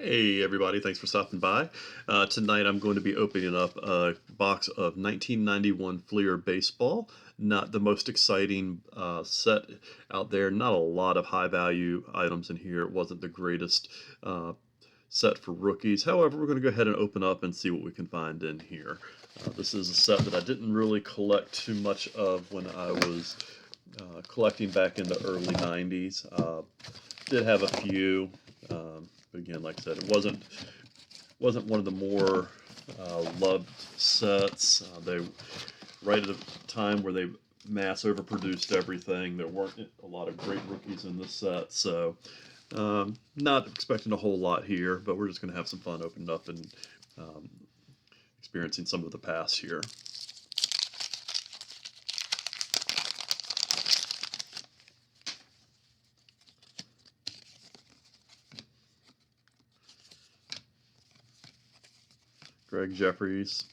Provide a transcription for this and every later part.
Hey everybody, thanks for stopping by. Tonight I'm going to be opening up a box of 1991 Fleer Baseball. Not the most exciting set out there, not a lot of high value items in here. It wasn't the greatest uh, set for rookies. However, we're going to go ahead and open up and see what we can find in here. This is a set that I didn't really collect too much of when I was collecting back in the early 90s. Did have a few. But again, like I said, it wasn't one of the more loved sets. They right at a time where they mass overproduced everything. There weren't a lot of great rookies in this set, so not expecting a whole lot here. But we're just going to have some fun opening up and um, experiencing some of the past here. Greg Jeffries,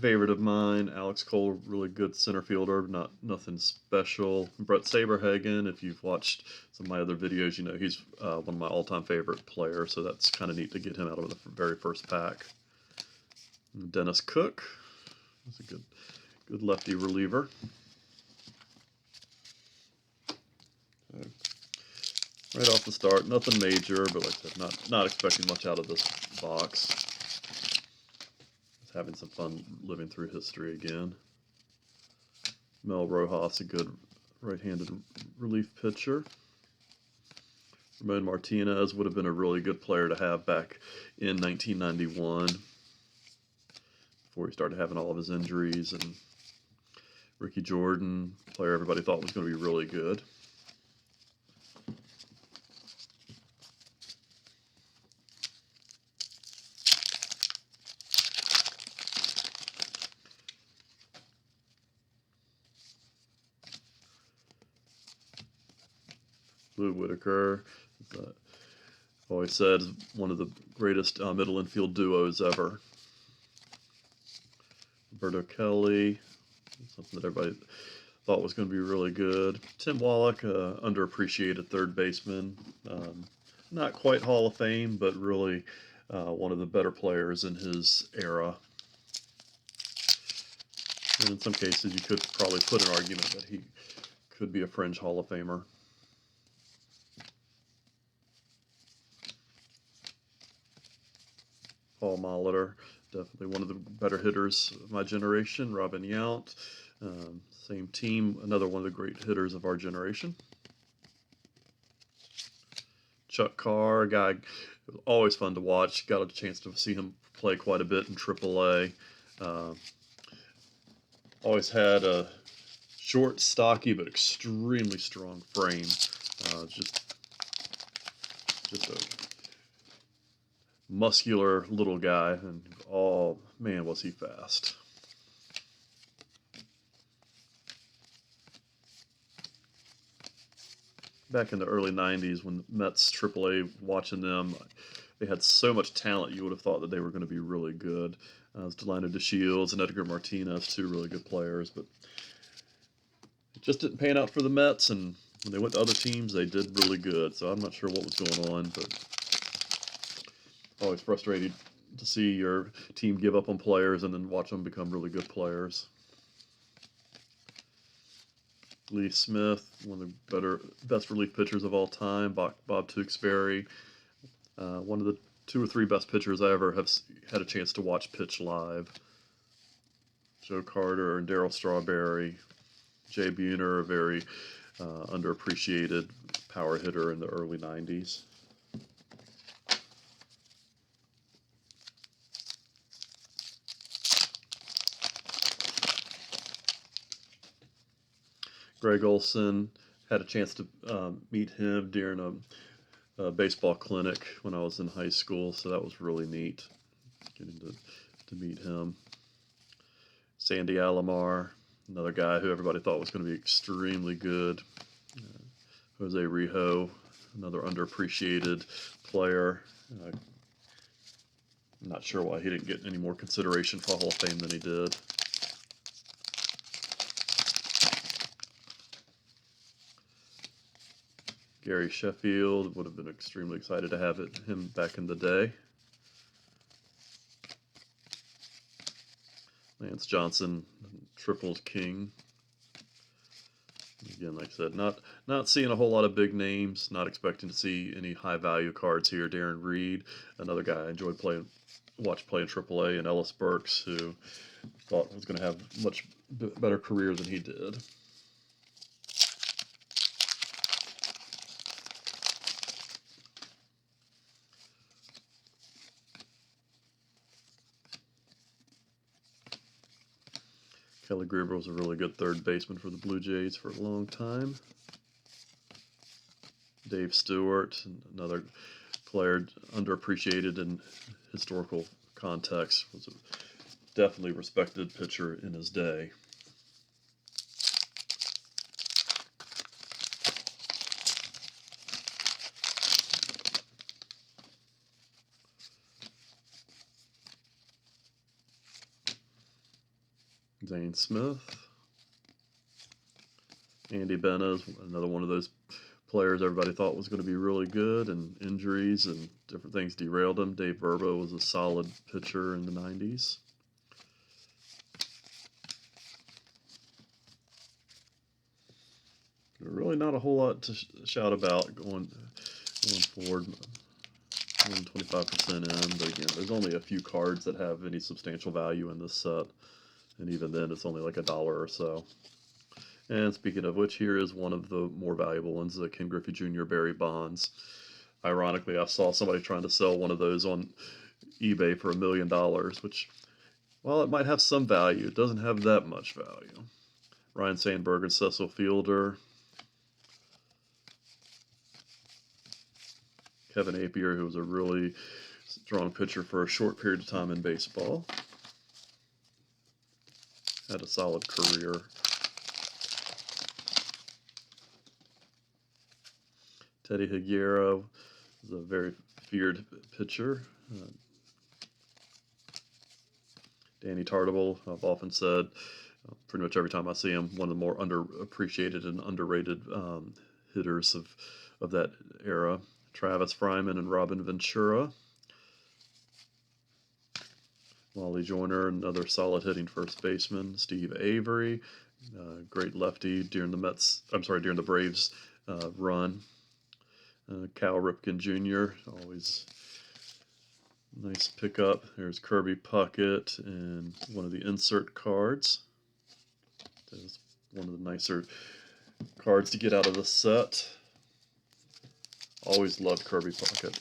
favorite of mine. Alex Cole, really good center fielder, nothing special. Brett Saberhagen, if you've watched some of my other videos, you know he's one of my all-time favorite players, so that's kind of neat to get him out of the very first pack. Dennis Cook, that's a good lefty reliever. Right off the start, nothing major, but like I said, not expecting much out of this box. Just having some fun living through history again. Mel Rojas, a good right-handed relief pitcher. Ramon Martinez would have been a really good player to have back in 1991 before he started having all of his injuries. And Ricky Jordan, player everybody thought was going to be really good. Lou Whitaker, always said, one of the greatest middle infield duos ever. Roberto Kelly, something that everybody thought was going to be really good. Tim Wallach, underappreciated third baseman. Not quite Hall of Fame, but really one of the better players in his era. And in some cases, you could probably put an argument that he could be a fringe Hall of Famer. Paul Molitor, definitely one of the better hitters of my generation. Robin Yount, same team, another one of the great hitters of our generation. Chuck Carr, a guy always fun to watch. Got a chance to see him play quite a bit in AAA. Always had a short, stocky, but extremely strong frame. Just a muscular little guy, and oh man, was he fast. Back in the early 90s when Mets AAA, watching them, they had so much talent you would have thought that they were going to be really good. It was Delino DeShields and Edgar Martinez, two really good players, but it just didn't pan out for the Mets, and when they went to other teams, they did really good. So I'm not sure what was going on, but always frustrating to see your team give up on players and then watch them become really good players. Lee Smith, one of the best relief pitchers of all time. Bob Tewksbury, one of the 2 or 3 best pitchers I ever have had a chance to watch pitch live. Joe Carter and Darryl Strawberry. Jay Buhner, a very underappreciated power hitter in the early 90s. Greg Olson, had a chance to meet him during a baseball clinic when I was in high school, so that was really neat getting to meet him. Sandy Alomar, another guy who everybody thought was going to be extremely good. Jose Rijo, another underappreciated player. I'm not sure why he didn't get any more consideration for Hall of Fame than he did. Gary Sheffield, would have been extremely excited to have him back in the day. Lance Johnson, Triples King. Again, like I said, not seeing a whole lot of big names. Not expecting to see any high value cards here. Darren Reed, another guy I enjoyed watch play in AAA, and Ellis Burks, who thought was going to have much better career than he did. Kelly Gruber was a really good third baseman for the Blue Jays for a long time. Dave Stewart, another player underappreciated in historical context, was a definitely respected pitcher in his day. Zane Smith. Andy Benez, another one of those players everybody thought was going to be really good, and injuries and different things derailed him. Dave Verbo was a solid pitcher in the 90s. Really not a whole lot to shout about going forward. 25% in, but again, there's only a few cards that have any substantial value in this set, and even then it's only like $1 or so. And speaking of which, here is one of the more valuable ones, the Ken Griffey Jr. Barry Bonds. Ironically, I saw somebody trying to sell one of those on eBay for $1 million, which, while it might have some value, it doesn't have that much value. Ryan Sandberg and Cecil Fielder. Kevin Appier, who was a really strong pitcher for a short period of time in baseball. Had a solid career. Teddy Higuera was a very feared pitcher. Danny Tartabull, I've often said, pretty much every time I see him, one of the more underappreciated and underrated hitters of that era. Travis Fryman and Robin Ventura. Wally Joyner, another solid hitting first baseman. Steve Avery, great lefty during the Braves run. Cal Ripken Jr., always nice pickup. There's Kirby Puckett and one of the insert cards. That's one of the nicer cards to get out of the set. Always loved Kirby Puckett.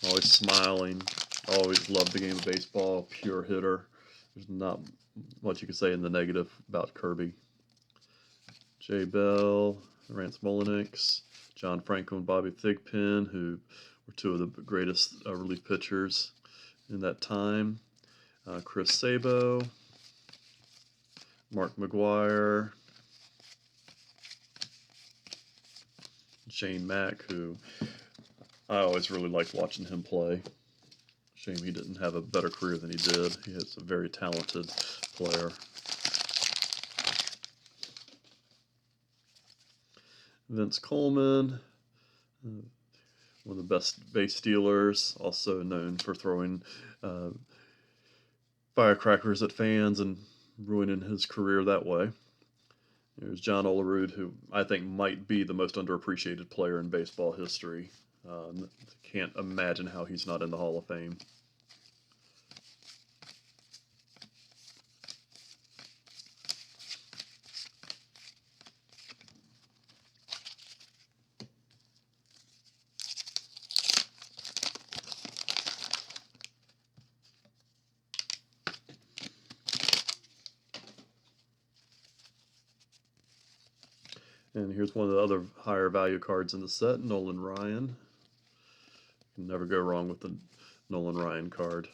Always smiling. Always loved the game of baseball. Pure hitter. There's not much you can say in the negative about Kirby. Jay Bell, Rance Mulliniks, John Franco and Bobby Thigpen, who were two of the greatest relief pitchers in that time. Chris Sabo, Mark McGwire, Shane Mack, who I always really liked watching him play. Shame he didn't have a better career than he did. He is a very talented player. Vince Coleman, one of the best base stealers, also known for throwing firecrackers at fans and ruining his career that way. There's John Olerud, who I think might be the most underappreciated player in baseball history. Can't imagine how he's not in the Hall of Fame. And here's one of the other higher value cards in the set, Nolan Ryan. You can never go wrong with the Nolan Ryan card.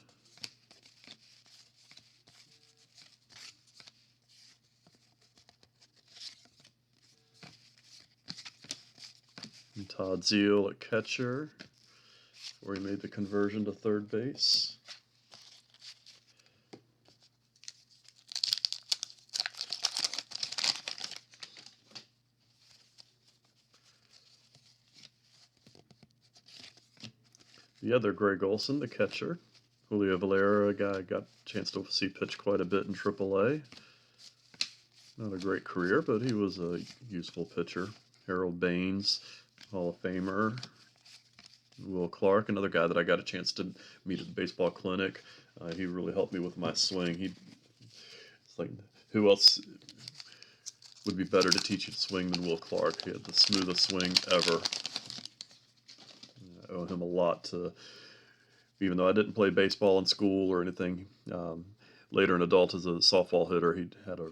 And Todd Zeile at catcher, where he made the conversion to third base. The other Greg Olson, the catcher. Julio Valera, a guy I got a chance to see pitch quite a bit in AAA. Not a great career, but he was a useful pitcher. Harold Baines, Hall of Famer. Will Clark, another guy that I got a chance to meet at the baseball clinic. He really helped me with my swing. It's like, who else would be better to teach you to swing than Will Clark? He had the smoothest swing ever. I owe him a lot to, even though I didn't play baseball in school or anything. Later in adult as a softball hitter, he had a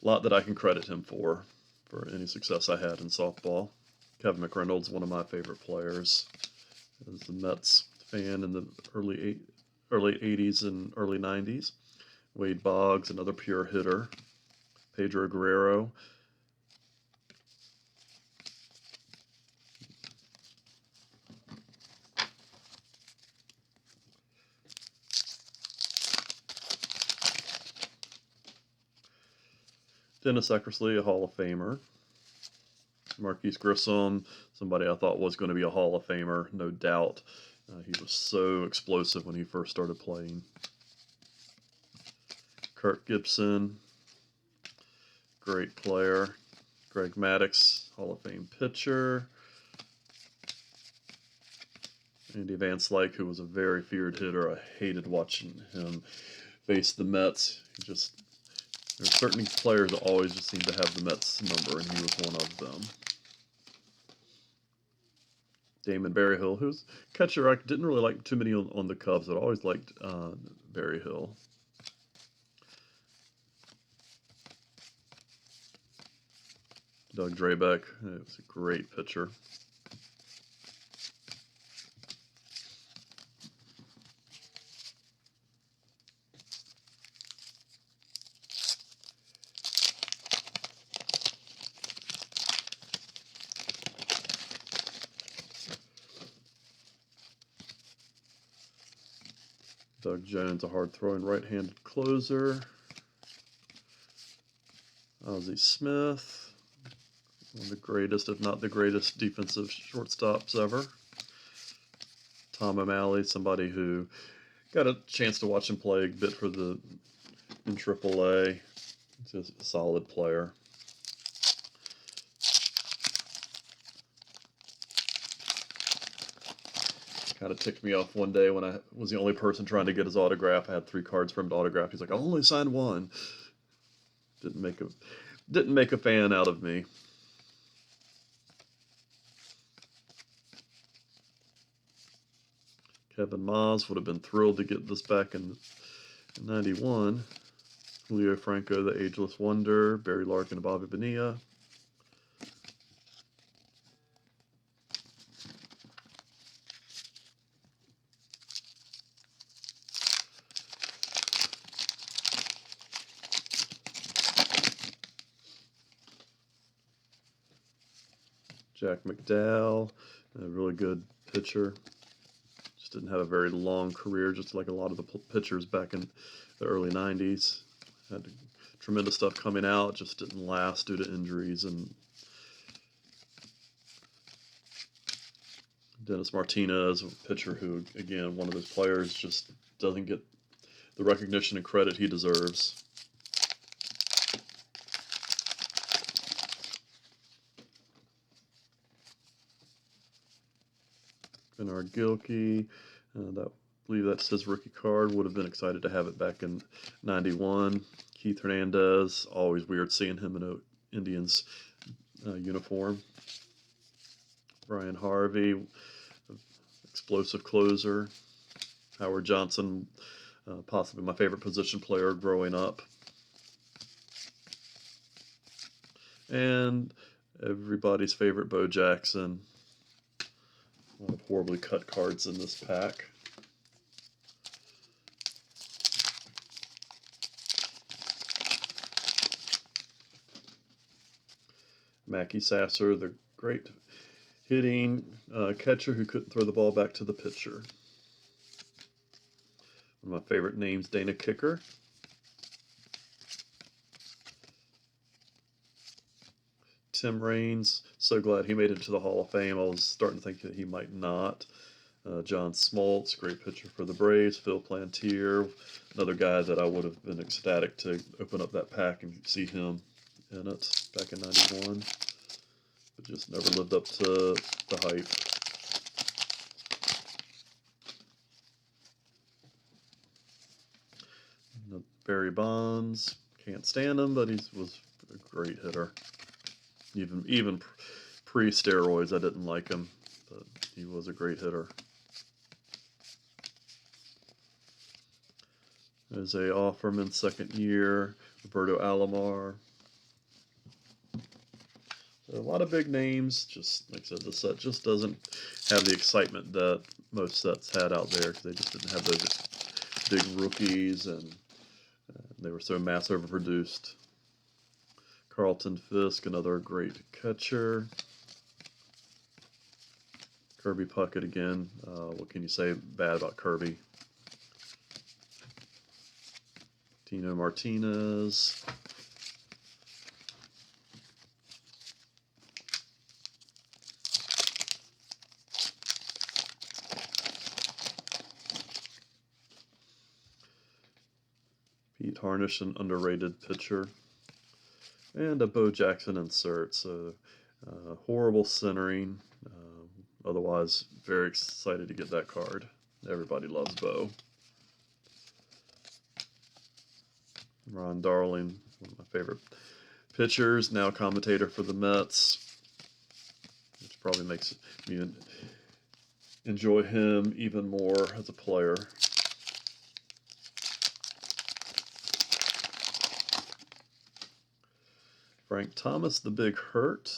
lot that I can credit him for any success I had in softball. Kevin McReynolds, one of my favorite players, as the Mets fan in the early 80s and early 90s. Wade Boggs, another pure hitter. Pedro Guerrero. Dennis Eckersley, a Hall of Famer. Marquise Grissom, somebody I thought was going to be a Hall of Famer, no doubt. He was so explosive when he first started playing. Kirk Gibson, great player. Greg Maddux, Hall of Fame pitcher. Andy Van Slyke, who was a very feared hitter. I hated watching him face the Mets. There's certain players that always just seem to have the Mets number, and he was one of them. Damon Berryhill, who's catcher I didn't really like too many on the Cubs, but I always liked Berryhill. Doug Drabek, was a great pitcher. Doug Jones, a hard-throwing right-handed closer. Ozzie Smith, one of the greatest, if not the greatest, defensive shortstops ever. Tom O'Malley, somebody who got a chance to watch him play a bit in AAA. Just a solid player. Kind of ticked me off one day when I was the only person trying to get his autograph. I had 3 cards for him to autograph. He's like, "I'll only sign one." Didn't make a fan out of me. Kevin Maas would have been thrilled to get this back in '91. Julio Franco, the Ageless Wonder. Barry Larkin and Bobby Bonilla. Jack McDowell, a really good pitcher. Just didn't have a very long career, just like a lot of the pitchers back in the early 90s. Had tremendous stuff coming out, just didn't last due to injuries. And Dennis Martinez, a pitcher who, again, one of those players just doesn't get the recognition and credit he deserves. Bernard Gilkey, I believe that's his rookie card. Would have been excited to have it back in '91. Keith Hernandez, always weird seeing him in an Indians uniform. Brian Harvey, explosive closer. Howard Johnson, possibly my favorite position player growing up. And everybody's favorite Bo Jackson. A lot of horribly cut cards in this pack. Mackie Sasser, the great hitting catcher who couldn't throw the ball back to the pitcher. One of my favorite names, Dana Kicker. Tim Raines, so glad he made it to the Hall of Fame. I was starting to think that he might not. John Smoltz, great pitcher for the Braves. Phil Plantier, another guy that I would have been ecstatic to open up that pack and see him in it back in '91, but just never lived up to the hype. Barry Bonds, can't stand him, but he was a great hitter. Even pre-steroids, I didn't like him, but he was a great hitter. Isaiah Offerman, second year. Roberto Alomar. So a lot of big names. Just like I said, the set just doesn't have the excitement that most sets had out there because they just didn't have those big rookies and they were so mass overproduced. Carlton Fisk, another great catcher. Kirby Puckett again. What can you say bad about Kirby? Tino Martinez. Pete Harnisch, an underrated pitcher. And a Bo Jackson insert. So horrible centering. Otherwise, very excited to get that card. Everybody loves Bo. Ron Darling, one of my favorite pitchers, now commentator for the Mets, which probably makes me enjoy him even more as a player. Frank Thomas, the Big Hurt.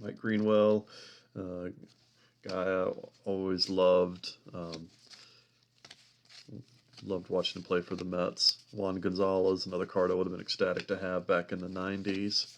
Mike Greenwell, guy I always loved. Loved watching him play for the Mets. Juan Gonzalez, another card I would have been ecstatic to have back in the 90s.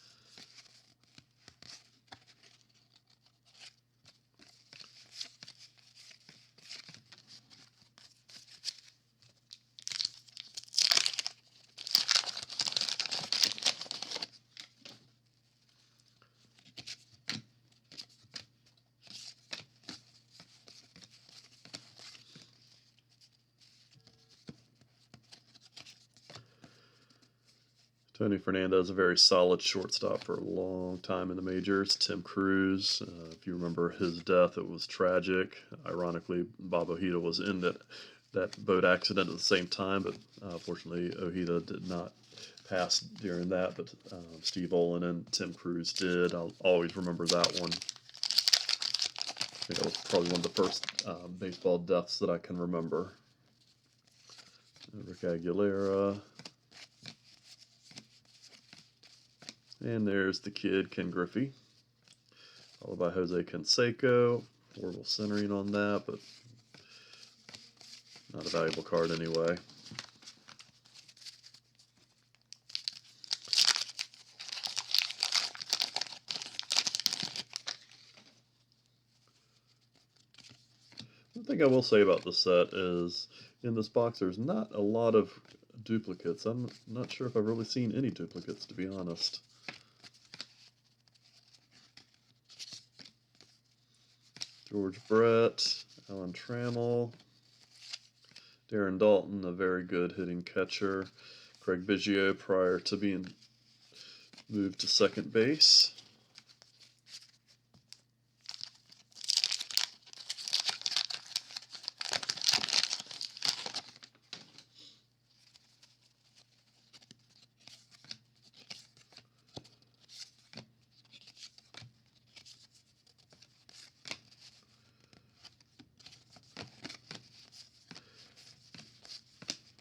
Tony Fernandez, a very solid shortstop for a long time in the majors. Tim Cruz, if you remember his death, it was tragic. Ironically, Bob Ojeda was in that boat accident at the same time, but fortunately Ojeda did not pass during that, but Steve Olin and Tim Cruz did. I'll always remember that one. I think that was probably one of the first baseball deaths that I can remember. Rick Aguilera. And there's the kid, Ken Griffey, followed by Jose Canseco. Horrible centering on that, but not a valuable card anyway. One thing I will say about the set is, in this box, there's not a lot of duplicates. I'm not sure if I've really seen any duplicates, to be honest. George Brett, Alan Trammell, Darren Dalton, a very good hitting catcher. Craig Biggio prior to being moved to second base.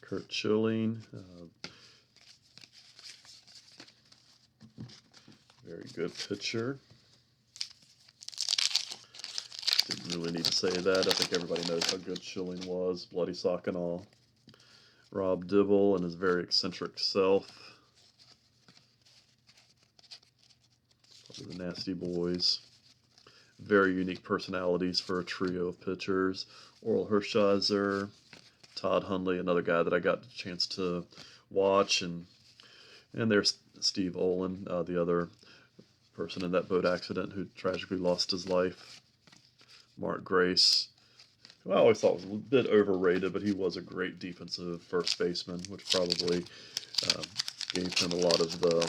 Curt Schilling, very good pitcher. Didn't really need to say that. I think everybody knows how good Schilling was, bloody sock and all. Rob Dibble and his very eccentric self. Probably the Nasty Boys. Very unique personalities for a trio of pitchers. Orel Hershiser, Todd Hundley, another guy that I got the chance to watch, and there's Steve Olin, the other person in that boat accident who tragically lost his life. Mark Grace, who I always thought was a bit overrated, but he was a great defensive first baseman, which probably um, gave him a lot of the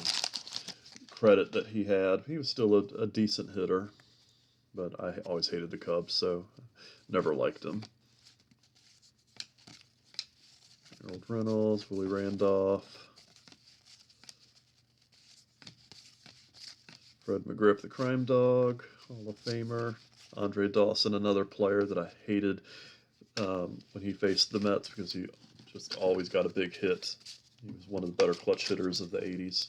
credit that he had. He was still a decent hitter, but I always hated the Cubs, so never liked them. Harold Reynolds, Willie Randolph, Fred McGriff, the Crime Dog, Hall of Famer, Andre Dawson, another player that I hated when he faced the Mets because he just always got a big hit. He was one of the better clutch hitters of the 80s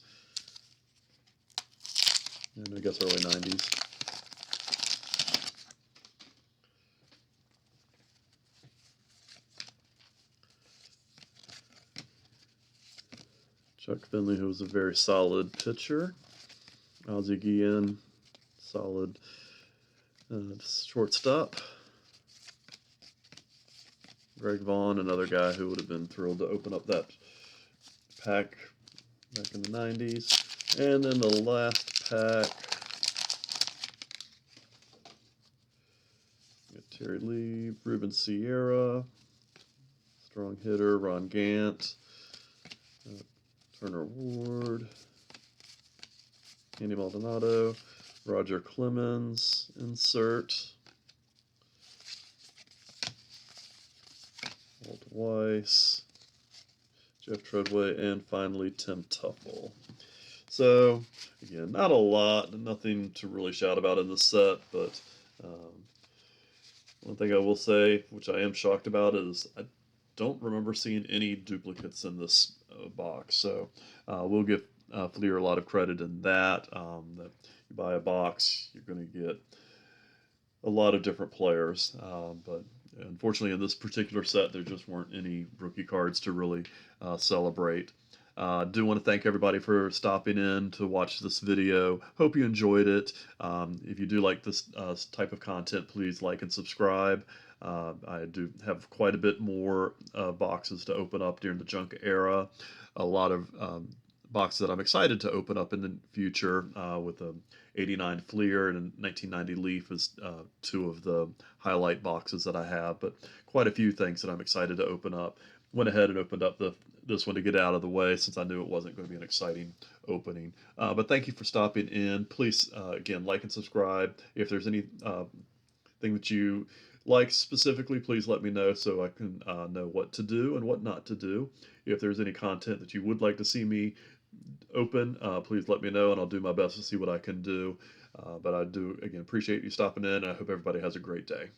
and I guess early 90s. Chuck Finley, who was a very solid pitcher. Ozzie Guillen, solid shortstop. Greg Vaughn, another guy who would have been thrilled to open up that pack back in the 90s. And then the last pack, we got Terry Lee, Ruben Sierra, strong hitter, Ron Gant, Turner Ward, Andy Maldonado, Roger Clemens, insert, Walt Weiss, Jeff Treadway, and finally Tim Tuffle. So, again, not a lot, nothing to really shout about in this set, but one thing I will say, which I am shocked about, is I don't remember seeing any duplicates in this box. So we'll give Fleer a lot of credit in that. That you buy a box, you're going to get a lot of different players, but unfortunately in this particular set there just weren't any rookie cards to really celebrate. I do want to thank everybody for stopping in to watch this video. Hope you enjoyed it. If you do like this type of content, please like and subscribe. I do have quite a bit more boxes to open up during the junk era. A lot of boxes that I'm excited to open up in the future with a 89 Fleer and a 1990 Leaf is two of the highlight boxes that I have, but quite a few things that I'm excited to open up. Went ahead and opened up this one to get out of the way since I knew it wasn't going to be an exciting opening. But thank you for stopping in. Please, again, like and subscribe. If there's any thing that you like specifically, please let me know so I can know what to do and what not to do. If there's any content that you would like to see me open, please let me know and I'll do my best to see what I can do. But I do, again, appreciate you stopping in. I hope everybody has a great day.